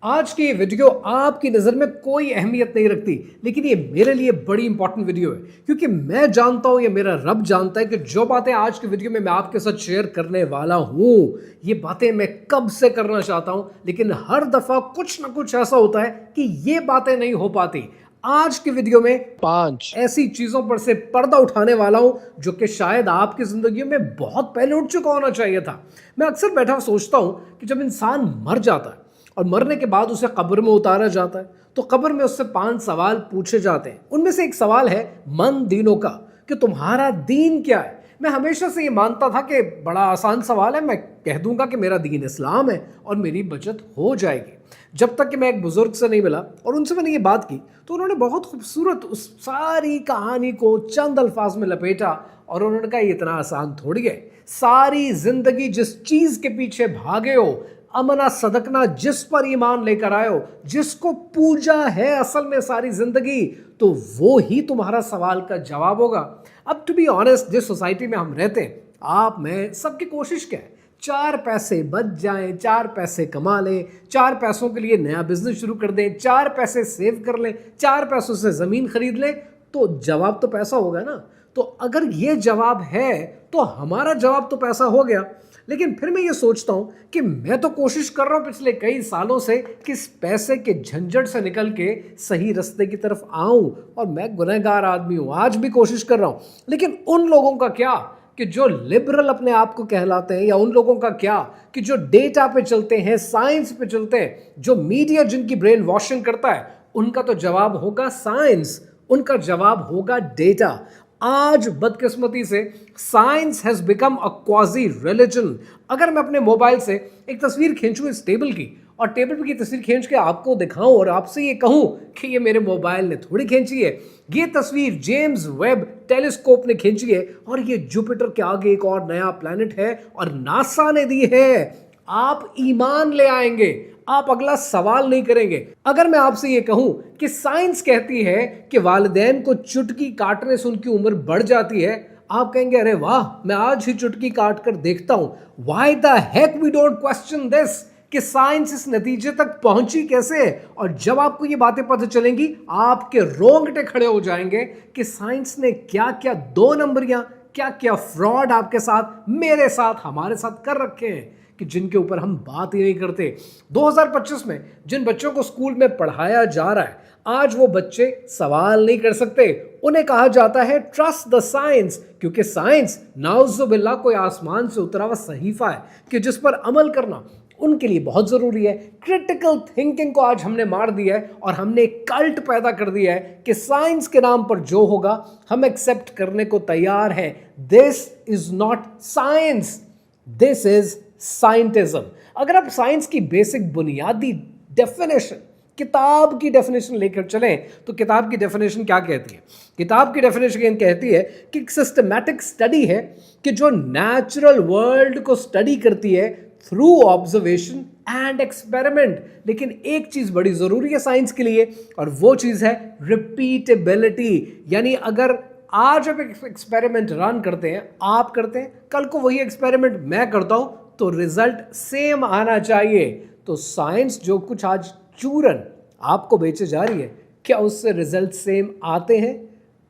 आज की ये वीडियो आपकी नज़र में कोई अहमियत नहीं रखती, लेकिन ये मेरे लिए बड़ी इंपॉर्टेंट वीडियो है क्योंकि मैं जानता हूं, ये मेरा रब जानता है कि जो बातें आज की वीडियो में मैं आपके साथ शेयर करने वाला हूं, ये बातें मैं कब से करना चाहता हूं, लेकिन हर दफ़ा कुछ ना कुछ ऐसा होता है कि ये बातें नहीं हो पाती। आज की वीडियो में 5 ऐसी चीज़ों पर से पर्दा उठाने वाला हूं जो कि शायद आपकी ज़िंदगी में बहुत पहले उठ चुका होना चाहिए था। मैं अक्सर बैठा सोचता हूं कि जब इंसान मर जाता है और मरने के बाद उसे कब्र में उतारा जाता है तो कब्र में उससे 5 सवाल पूछे जाते हैं। उनमें से एक सवाल है मन दीनों का, कि तुम्हारा दीन क्या है। मैं हमेशा से ये मानता था कि बड़ा आसान सवाल है, मैं कह दूंगा कि मेरा दीन इस्लाम है और मेरी बचत हो जाएगी। जब तक कि मैं एक बुजुर्ग से नहीं मिला और उनसे मैंने ये बात की तो उन्होंने बहुत खूबसूरत उस सारी कहानी को चंद अल्फाज में लपेटा और उन्होंने कहा ये इतना आसान थोड़ी है। सारी जिंदगी जिस चीज के पीछे भागे हो, अमना सदकना जिस पर ईमान लेकर आए हो, जिसको पूजा है असल में सारी जिंदगी, तो वो ही तुम्हारा सवाल का जवाब होगा। अब टू बी ऑनेस्ट, जिस सोसाइटी में हम रहते हैं, आप मैं सबकी कोशिश क्या है, 4 पैसे बच जाएं, 4 पैसे कमा लें, 4 पैसों के लिए नया बिजनेस शुरू कर दें, 4 पैसे सेव कर लें, 4 पैसों से ज़मीन खरीद लें, तो जवाब तो पैसा होगा ना। तो अगर ये जवाब है तो हमारा जवाब तो पैसा हो गया। लेकिन फिर मैं ये सोचता हूँ कि मैं तो कोशिश कर रहा हूँ पिछले कई सालों से कि इस पैसे के झंझट से निकल के सही रास्ते की तरफ आऊँ, और मैं गुनहगार आदमी हूँ, आज भी कोशिश कर रहा हूँ। लेकिन उन लोगों का क्या कि जो लिबरल अपने आप को कहलाते हैं, या उन लोगों का क्या कि जो डेटा पे चलते हैं, साइंस पे चलते हैं, जो मीडिया जिनकी ब्रेन वॉशिंग करता है, उनका तो जवाब होगा साइंस, उनका जवाब होगा डेटा। आज बदकिस्मती से science has become a quasi religion. अगर मैं अपने मोबाइल से एक तस्वीर खींचूं इस टेबल की, और टेबल की तस्वीर खींच के आपको दिखाऊं और आपसे ये कहूं कि ये मेरे मोबाइल ने थोड़ी खींची है, ये तस्वीर जेम्स वेब टेलीस्कोप ने खींची है और ये जुपिटर के आगे एक और नया प्लैनेट है और नासा ने दी है, आप ईमान ले आएंगे, आप अगला सवाल नहीं करेंगे। अगर मैं आपसे ये कहूं कि साइंस कहती है कि वालिदैन को चुटकी काटने से उनकी उम्र बढ़ जाती है, आप कहेंगे अरे वाह, मैं आज ही चुटकी काट कर देखता हूं। Why the heck we don't question this, कि साइंस इस नतीजे तक पहुंची कैसे। और जब आपको ये बातें पता चलेंगी, आपके रोंगटे खड़े हो जाएंगे कि साइंस ने क्या क्या 2 नंबरियां, क्या क्या फ्रॉड आपके साथ, मेरे साथ, हमारे साथ कर रखे हैं कि जिनके ऊपर हम बात ही नहीं करते। 2025 में जिन बच्चों को स्कूल में पढ़ाया जा रहा है, आज वो बच्चे सवाल नहीं कर सकते। उन्हें कहा जाता है ट्रस्ट द साइंस, क्योंकि साइंस नाउजुबिल्लाह कोई आसमान से उतरा हुआ सहीफा है कि जिस पर अमल करना उनके लिए बहुत ज़रूरी है। क्रिटिकल थिंकिंग को आज हमने मार दिया है और हमने एक कल्ट पैदा कर दिया है कि साइंस के नाम पर जो होगा हम एक्सेप्ट करने को तैयार हैं। This is not science, this is scientism. अगर आप साइंस की बेसिक बुनियादी डेफिनेशन, किताब की डेफिनेशन लेकर चलें, तो किताब की डेफिनेशन क्या कहती है? किताब की डेफिनेशन कहती है कि एक सिस्टमैटिक स्टडी है कि जो नेचुरल वर्ल्ड को स्टडी करती है थ्रू ऑब्जर्वेशन एंड एक्सपेरिमेंट। लेकिन एक चीज बड़ी जरूरी है साइंस के लिए, और वो चीज है रिपीटेबिलिटी। यानी अगर आज आप एक एक्सपेरिमेंट रन करते हैं, आप करते हैं, कल को वही एक्सपेरिमेंट मैं करता हूं, तो रिजल्ट सेम आना चाहिए। तो साइंस जो कुछ आज चूरन आपको बेचे जा रही है, क्या उससे रिजल्ट सेम आते हैं?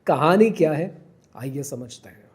कहानी क्या है, आइए समझते हैं।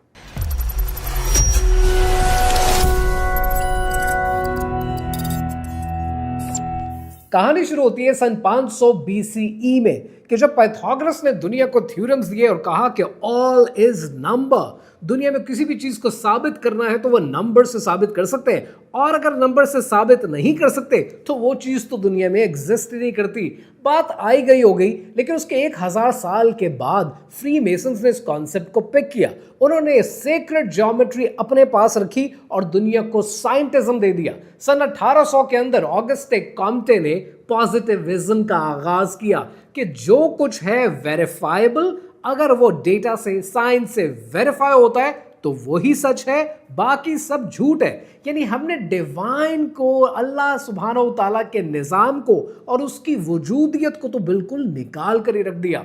कहानी शुरू होती है सन 500 BCE में कि जब पाइथागोरस ने दुनिया को थ्योरम्स दिए और कहा कि ऑल इज नंबर। दुनिया में किसी भी चीज को साबित करना है तो वो नंबर से साबित कर सकते हैं, और अगर नंबर से साबित नहीं कर सकते तो वो चीज तो दुनिया में एग्जिस्ट ही नहीं करती। बात आई गई हो गई, लेकिन उसके 1000 साल के बाद फ्री मेसन्स ने इस कॉन्सेप्ट को पिक किया। उन्होंने सेक्रेड ज्योमेट्री अपने पास रखी और दुनिया को साइंटिज्म दे दिया। सन 1800 के अंदर ऑगस्टे कॉम्टे ने पॉजिटिविज्म का आगाज किया कि जो कुछ है वेरीफाइबल, अगर वो डेटा से, साइंस से वेरीफाई होता है तो वही सच है, बाकी सब झूठ है। यानी हमने डिवाइन को, अल्लाह सुब्हानहू तआला के निज़ाम को और उसकी वजूदियत को तो बिल्कुल निकाल कर ही रख दिया।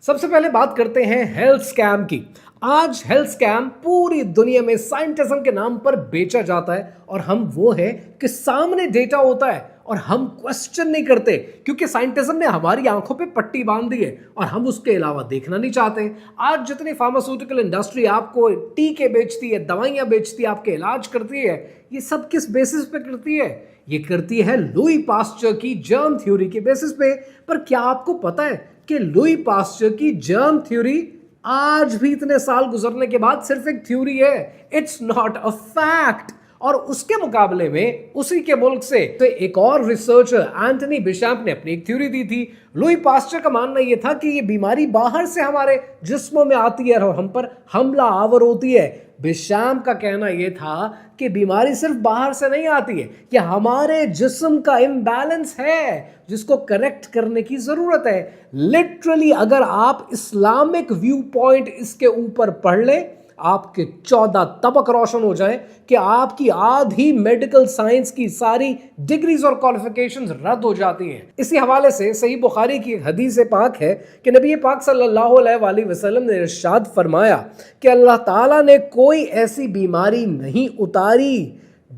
सबसे पहले बात करते हैं हेल्थ स्कैम की। आज हेल्थ स्कैम पूरी दुनिया में साइंटिज्म के नाम पर बेचा जाता है, और हम वो है कि सामने डेटा होता है اور ہم کوشچن نہیں کرتے کیونکہ سائنٹزم نے ہماری آنکھوں پہ پٹی باندھ دی ہے اور ہم اس کے علاوہ دیکھنا نہیں چاہتے. آج جتنی فارماسیوٹیکل انڈسٹری آپ کو ٹیکے بیچتی ہے, دوائیاں بیچتی ہے, آپ کے علاج کرتی ہے, یہ سب کس بیسس پہ کرتی ہے؟ یہ کرتی ہے لوئی پاسچر کی جرم تھیوری کے بیسس پہ. پر کیا آپ کو پتا ہے کہ لوئی پاسچر کی جرم تھیوری آج بھی اتنے سال گزرنے کے بعد صرف ایک تھیوری ہے, اٹس ناٹ اے فیکٹ. اور اس کے مقابلے میں اسی کے ملک سے ایک اور ریسرچر اینٹنی بشامپ نے اپنی ایک تھیوری دی تھی. لوئی پاسچر کا ماننا یہ تھا کہ یہ بیماری باہر سے ہمارے جسموں میں آتی ہے اور ہم پر حملہ آور ہوتی ہے. بشامپ کا کہنا یہ تھا کہ بیماری صرف باہر سے نہیں آتی ہے, یہ ہمارے جسم کا امبیلنس ہے جس کو کریکٹ کرنے کی ضرورت ہے. لٹرلی اگر آپ اسلامک ویو پوائنٹ اس کے اوپر پڑھ لیں, آپ کے 14 طبق روشن ہو جائیں کہ آپ کی آدھی میڈیکل سائنس کی ساری ڈگریز اور کوالیفیکیشنز رد ہو جاتی ہیں. اسی حوالے سے صحیح بخاری کی ایک حدیث پاک ہے کہ نبی پاک صلی اللہ علیہ وآلہ وسلم نے ارشاد فرمایا کہ اللہ تعالیٰ نے کوئی ایسی بیماری نہیں اتاری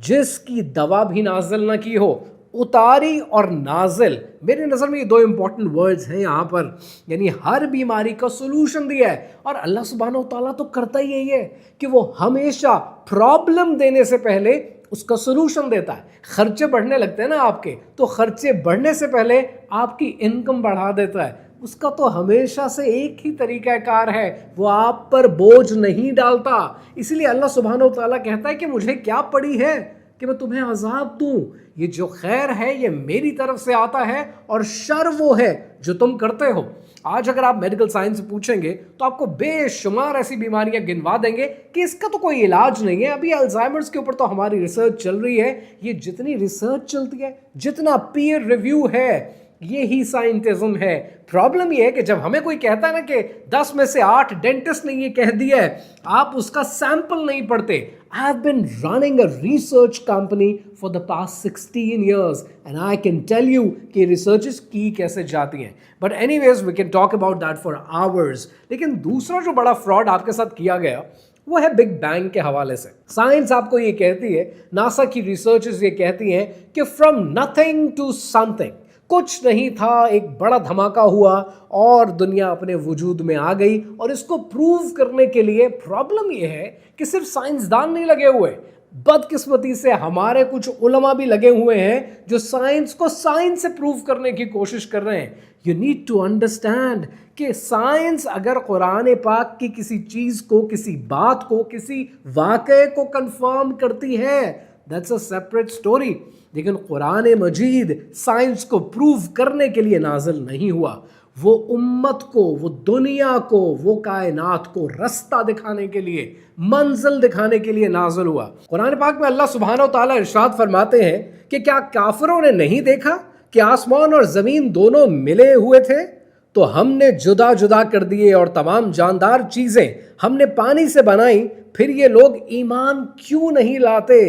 جس کی دوا بھی نازل نہ کی ہو. اتاری اور نازل میرے نظر میں یہ دو امپورٹنٹ ورڈز ہیں یہاں پر, یعنی ہر بیماری کا سولوشن دیا ہے. اور اللہ سبحانہ و تعالیٰ تو کرتا ہی یہی ہے کہ وہ ہمیشہ پرابلم دینے سے پہلے اس کا سولوشن دیتا ہے. خرچے بڑھنے لگتے ہیں نا آپ کے, تو خرچے بڑھنے سے پہلے آپ کی انکم بڑھا دیتا ہے. اس کا تو ہمیشہ سے ایک ہی طریقہ کار ہے, وہ آپ پر بوجھ نہیں ڈالتا. اسی لیے اللہ سبحانہ و تعالیٰ کہتا ہے کہ مجھے کیا پڑی ہے کہ میں تمہیں عذاب دوں. یہ جو خیر ہے یہ میری طرف سے آتا ہے اور شر وہ ہے جو تم کرتے ہو. آج اگر آپ میڈیکل سائنس سے پوچھیں گے تو آپ کو بے شمار ایسی بیماریاں گنوا دیں گے کہ اس کا تو کوئی علاج نہیں ہے. ابھی الزائمرز کے اوپر تو ہماری ریسرچ چل رہی ہے. یہ جتنی ریسرچ چلتی ہے, جتنا پیئر ریویو ہے, یہی سائنٹزم ہے. پرابلم یہ ہے کہ جب ہمیں کوئی کہتا ہے نا کہ 10 میں سے 8 ڈینٹسٹ نے یہ کہہ دیا ہے, آپ اس کا سیمپل نہیں پڑھتے. I have been running a research company for the past 16 years and I can tell you کہ ریسرچز کی کیسے جاتی ہیں. But anyways we can talk about that for hours. لیکن دوسرا جو بڑا فراڈ آپ کے ساتھ کیا گیا وہ ہے بگ بینگ کے حوالے سے. سائنس آپ کو یہ کہتی ہے, ناسا کی ریسرچز یہ کہتی ہیں کہ from nothing to something, کچھ نہیں تھا, ایک بڑا دھماکہ ہوا اور دنیا اپنے وجود میں آ گئی. اور اس کو پروو کرنے کے لیے پرابلم یہ ہے کہ صرف سائنسدان نہیں لگے ہوئے, بدقسمتی سے ہمارے کچھ علماء بھی لگے ہوئے ہیں جو سائنس کو سائنس سے پروو کرنے کی کوشش کر رہے ہیں. یو نیڈ ٹو انڈرسٹینڈ کہ سائنس اگر قرآن پاک کی کسی چیز کو, کسی بات کو, کسی واقعے کو کنفرم کرتی ہے, دیٹس اے سیپریٹ اسٹوری. لیکن قرآن مجید سائنس کو پروو کرنے کے لیے نازل نہیں ہوا. وہ امت کو, وہ دنیا کو, وہ کائنات کو رستہ دکھانے کے لیے, منزل دکھانے کے لیے نازل ہوا. قرآن پاک میں اللہ سبحانہ و تعالیٰ ارشاد فرماتے ہیں کہ کیا کافروں نے نہیں دیکھا کہ آسمان اور زمین دونوں ملے ہوئے تھے تو ہم نے جدا جدا کر دیے اور تمام جاندار چیزیں ہم نے پانی سے بنائیں, پھر یہ لوگ ایمان کیوں نہیں لاتے.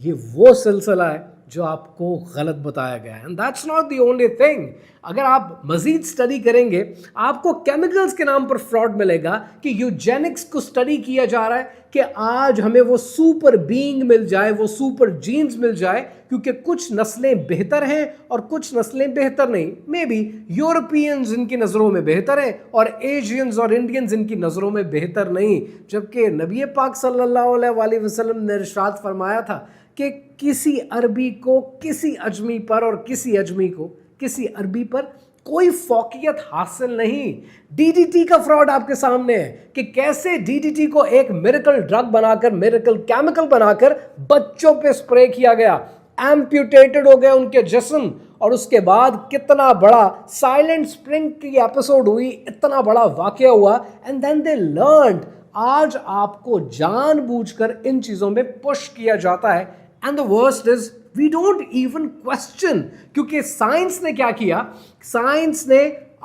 یہ وہ سلسلہ ہے جو آپ کو غلط بتایا گیا ہے. And that's not the only thing. اگر آپ مزید اسٹڈی کریں گے آپ کو کیمیکلز کے نام پر فراڈ ملے گا کہ یوجینکس کو اسٹڈی کیا جا رہا ہے کہ آج ہمیں وہ سپر بینگ مل جائے, وہ سپر جینز مل جائے, کیونکہ کچھ نسلیں بہتر ہیں اور کچھ نسلیں بہتر نہیں. مے بی یورپینز ان کی نظروں میں بہتر ہیں اور ایشینز اور انڈینز ان کی نظروں میں بہتر نہیں. جبکہ نبی پاک صلی اللہ علیہ وآلہ وسلم نے ارشاد فرمایا تھا کہ کسی عربی کو کسی اجمی پر اور کسی اجمی کو کسی عربی پر کوئی فوقیت حاصل نہیں. ڈی ڈی ٹی کا فراڈ آپ کے سامنے ہے کہ کیسے ڈی ڈی ٹی کو ایک میریکل ڈرگ بنا کر, میریکل کیمیکل بنا کر بچوں پہ سپرے کیا گیا, ایمپیوٹیٹڈ ہو گئے ان کے جسم, اور اس کے بعد کتنا بڑا سائلنٹ اسپرنگ کی ایپیسوڈ ہوئی, اتنا بڑا واقعہ ہوا, اینڈ دین دے لرنڈ. آج آپ کو جان بوجھ کر ان چیزوں میں پش کیا جاتا ہے. And the worst is we don't even question, کیونکہ سائنس نے کیا کیا, سائنس نے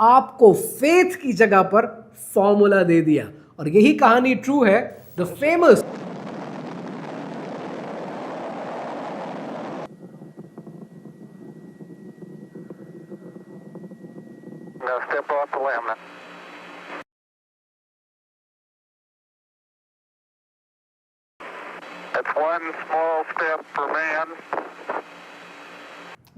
آپ کو فیتھ کی جگہ پر فارمولا دے دیا. اور یہی کہانی ٹرو ہے. The famous No, step off the limb. That's one small step for man.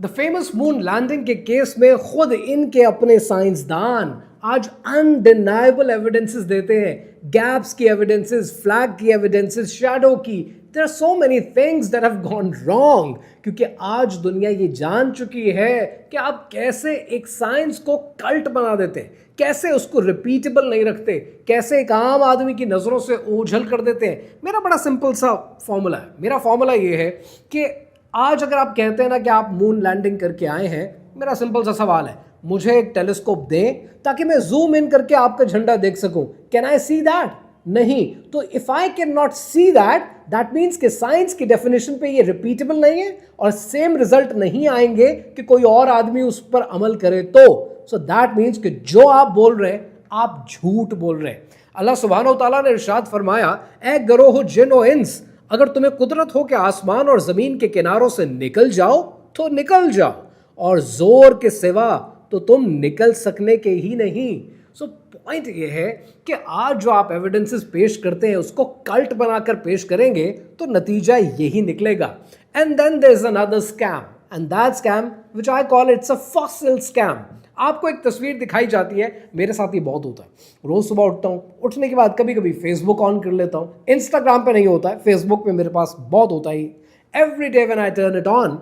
The famous moon landing के केस में खुद इनके अपने साइंसदान आज अनडिनाइबल एविडेंसेस देते हैं, गैप्स की एविडेंसेस, फ्लैग की एविडेंसेस, शैडो की. There are so many things that have gone wrong, क्योंकि आज दुनिया ये जान चुकी है कि आप कैसे एक साइंस को कल्ट बना देते हैं, कैसे उसको रिपीटेबल नहीं रखते, कैसे एक आम आदमी की नज़रों से ओझल कर देते हैं. मेरा बड़ा सिंपल सा फॉर्मूला है. मेरा फॉर्मूला ये है कि आज अगर आप कहते हैं ना कि आप मून लैंडिंग करके आए हैं, मेरा सिंपल सा सवाल है, मुझे एक टेलीस्कोप दें ताकि मैं जूम इन करके आपका झंडा देख सकूं. Can I see that? नहीं. तो if I can not see that, that means कि साइंस की डेफिनेशन पे ये रिपीटेबल नहीं है और सेम रिजल्ट नहीं आएंगे कि कोई और आदमी उस पर अमल करे तो. सो दैट मीन्स कि जो आप बोल रहे हैं आप झूठ बोल रहे हैं. अल्लाह सुब्हानहू तआला ने इरशाद फरमाया, ए गरोह जिन और इंस, अगर तुम्हें कुदरत हो कि आसमान और ज़मीन के किनारों से निकल जाओ तो निकल जाओ, और ज़ोर के सिवा तो तुम निकल सकने के ही नहीं. सो पॉइंट ये है कि आज जो आप एविडेंसेस पेश करते हैं उसको कल्ट बनाकर पेश करेंगे तो नतीजा यही निकलेगा. And then there is another scam, and that scam which I call it's a fossil scam. आपको एक तस्वीर दिखाई जाती है, मेरे साथ ये बहुत होता है. रोज़ सुबह उठता हूँ, उठने के बाद कभी कभी फेसबुक ऑन कर लेता हूँ. इंस्टाग्राम पे नहीं होता है, फेसबुक पे मेरे पास बहुत होता है. Every day when I turn it on,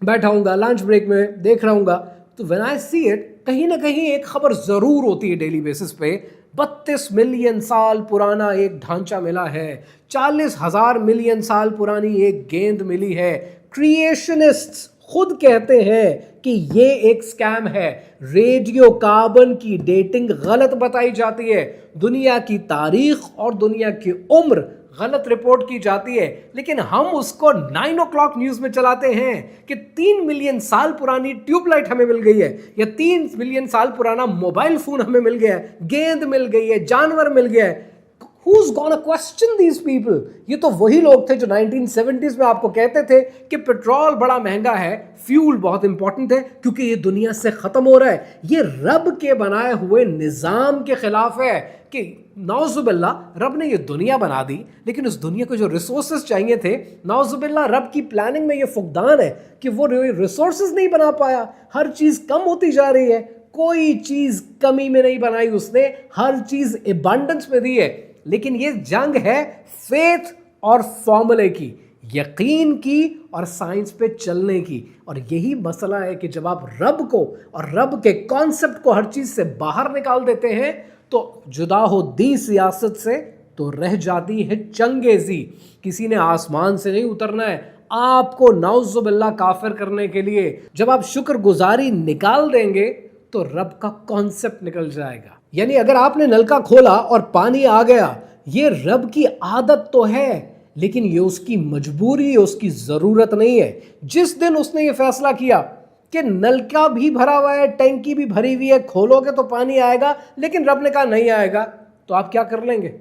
बैठा हूँगा लंच ब्रेक में देख रहा हूँगा, तो व्हेन आई सी इट, कहीं ना कहीं एक खबर ज़रूर होती है डेली बेसिस पे. 32 मिलियन साल पुराना एक ढांचा मिला है, 40,000 मिलियन साल पुरानी एक गेंद मिली है. क्रिएशनिस्ट्स खुद कहते हैं कि ये एक स्कैम है. रेडियो कार्बन की डेटिंग गलत बताई जाती है, दुनिया की तारीख और दुनिया की उम्र गलत रिपोर्ट की जाती है, लेकिन हम उसको 9 o'clock न्यूज़ में चलाते हैं कि 3 मिलियन साल पुरानी ट्यूबलाइट हमें मिल गई है, या 3 मिलियन साल पुराना मोबाइल फ़ोन हमें मिल गया है, गेंद मिल गई है, जानवर मिल गया है. Who's gonna question these people? ये तो वही लोग थे जो 1970s में आपको कहते थे कि पेट्रोल बड़ा महंगा है, फ्यूल बहुत इंपॉर्टेंट है क्योंकि ये दुनिया से ख़त्म हो रहा है. ये रब के बनाए हुए निज़ाम के ख़िलाफ़ है कि नाउज़ुबिल्ला रब ने ये दुनिया बना दी, लेकिन उस दुनिया को जो रिसोर्सेज चाहिए थे, नाउज़ुबिल्ला रब की प्लानिंग में ये फुकदान है कि वो रिसोर्सेज नहीं बना पाया. हर चीज़ कम होती जा रही है, कोई चीज़ कमी में नहीं बनाई उसने, हर चीज़ एबंडेंस में दी है. लेकिन ये जंग है फेथ और फॉर्मूले की, यकीन की और साइंस पे चलने की. और यही मसला है कि जब आप रब को और रब के कॉन्सेप्ट को हर चीज़ से बाहर निकाल देते हैं तो जुदा हो दी सियासत से तो रह जाती है चंगेज़ी. किसी ने आसमान से नहीं उतरना है आपको नाउज़ुबिल्लाह काफिर करने के लिए. जब आप शुक्रगुजारी निकाल देंगे तो रब का कॉन्सेप्ट निकल जाएगा. यानी अगर आपने नलका खोला और पानी आ गया, ये रब की आदत तो है, लेकिन ये उसकी मजबूरी है, उसकी ज़रूरत नहीं है. जिस दिन उसने ये फैसला किया कि नलका भी भरा हुआ है, टैंकी भी भरी हुई है, खोलोगे तो पानी आएगा, लेकिन रब ने कहा नहीं आएगा, तो आप क्या कर लेंगे?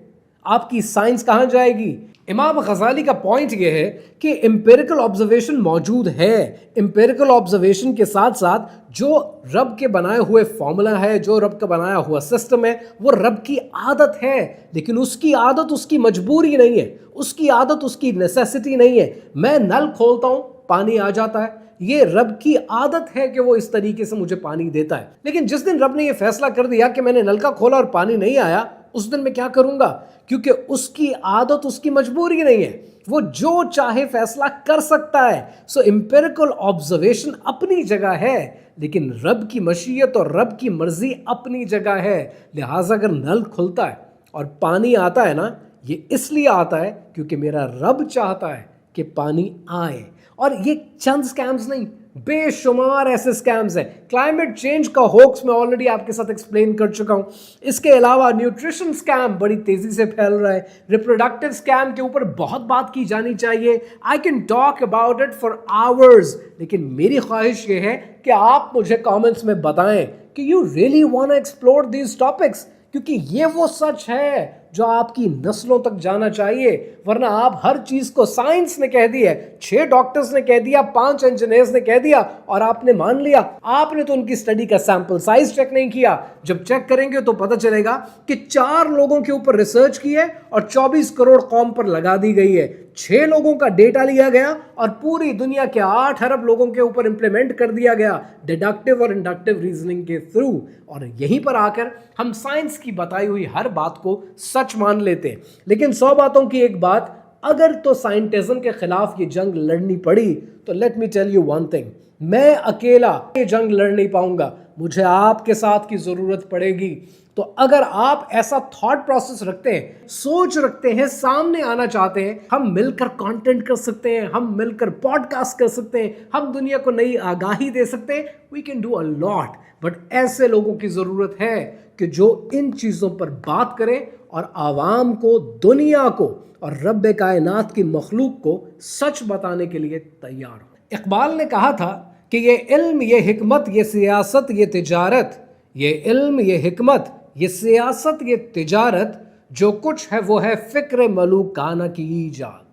आपकी साइंस कहाँ जाएगी? इमाम गज़ाली का पॉइंट ये है कि एम्पिरिकल ऑब्जर्वेशन मौजूद है. एम्पिरिकल ऑब्जर्वेशन के साथ साथ जो रब के बनाए हुए फॉर्मूला है, जो रब का बनाया हुआ सिस्टम है, वो रब की आदत है, लेकिन उसकी आदत उसकी मजबूरी नहीं है, उसकी आदत उसकी नेसेसिटी नहीं है. मैं नल खोलता हूँ, पानी आ जाता है, ये रब की आदत है कि वो इस तरीके से मुझे पानी देता है. लेकिन जिस दिन रब ने ये फैसला कर दिया कि मैंने नलका खोला और पानी नहीं आया, उस दिन मैं क्या करूंगा? क्योंकि उसकी आदत उसकी मजबूरी नहीं है, वो जो चाहे फैसला कर सकता है. सो एम्पिरिकल ऑब्जर्वेशन अपनी जगह है, लेकिन रब की मशीयत और रब की मर्जी अपनी जगह है. लिहाजा अगर नल खुलता है और पानी आता है ना, ये इसलिए आता है क्योंकि मेरा रब चाहता है कि पानी आए. और ये चंद स्कैम्स नहीं, बेशुमार ऐसे स्कैम्स हैं. क्लाइमेट चेंज का होक्स मैं ऑलरेडी आपके साथ एक्सप्लेन कर चुका हूँ. इसके अलावा न्यूट्रिशन स्कैम बड़ी तेज़ी से फैल रहा है. रिप्रोडक्टिव स्कैम के ऊपर बहुत बात की जानी चाहिए. I can talk about it for hours, लेकिन मेरी ख्वाहिश ये है कि आप मुझे कमेंट्स में बताएं कि you really want to explore these topics, क्योंकि ये वो सच है جو آپ کی نسلوں تک جانا چاہیے. ورنہ آپ ہر چیز کو سائنس نے کہہ دی ہے, 6 ڈاکٹرز نے کہہ دیا, 5 انجینئرز نے کہہ دیا اور آپ نے مان لیا. آپ نے تو ان کی سٹڈی کا سیمپل سائز چیک نہیں کیا. جب چیک کریں گے تو پتہ چلے گا کہ 4 لوگوں کے اوپر ریسرچ کی ہے اور 24 کروڑ قوم پر لگا دی گئی ہے. 6 لوگوں کا ڈیٹا لیا گیا اور پوری دنیا کے 8 ارب لوگوں کے اوپر امپلیمنٹ کر دیا گیا ڈیڈکٹیو اور انڈکٹیو ریزننگ کے تھرو. اور یہیں پر آ کر ہم سائنس کی بتائی ہوئی ہر بات کو سچ مان لیتے ہیں. لیکن 100 باتوں کی ایک بات, اگر تو سائنٹزم کے خلاف یہ جنگ لڑنی پڑی تو let me tell you one thing, میں اکیلا یہ جنگ لڑ نہیں پاؤں گا, مجھے آپ کے ساتھ کی ضرورت پڑے گی. تو اگر آپ ایسا تھاٹ پروسیس رکھتے ہیں, سوچ رکھتے ہیں, سامنے آنا چاہتے ہیں, ہم مل کر کانٹینٹ کر سکتے ہیں, ہم مل کر پوڈ کاسٹ کر سکتے ہیں, ہم دنیا کو نئی آگاہی دے سکتے ہیں. We can do a lot. But ایسے لوگوں کی ضرورت ہے کہ جو ان چیزوں پر بات کریں اور عوام کو, دنیا کو اور رب کائنات کی مخلوق کو سچ بتانے کے لیے تیار ہو. اقبال نے کہا تھا کہ یہ علم, یہ حکمت, یہ سیاست, یہ تجارت, یہ علم, یہ حکمت, یہ سیاست, یہ تجارت, جو کچھ ہے وہ ہے فکر ملوکانہ کی ایجاد.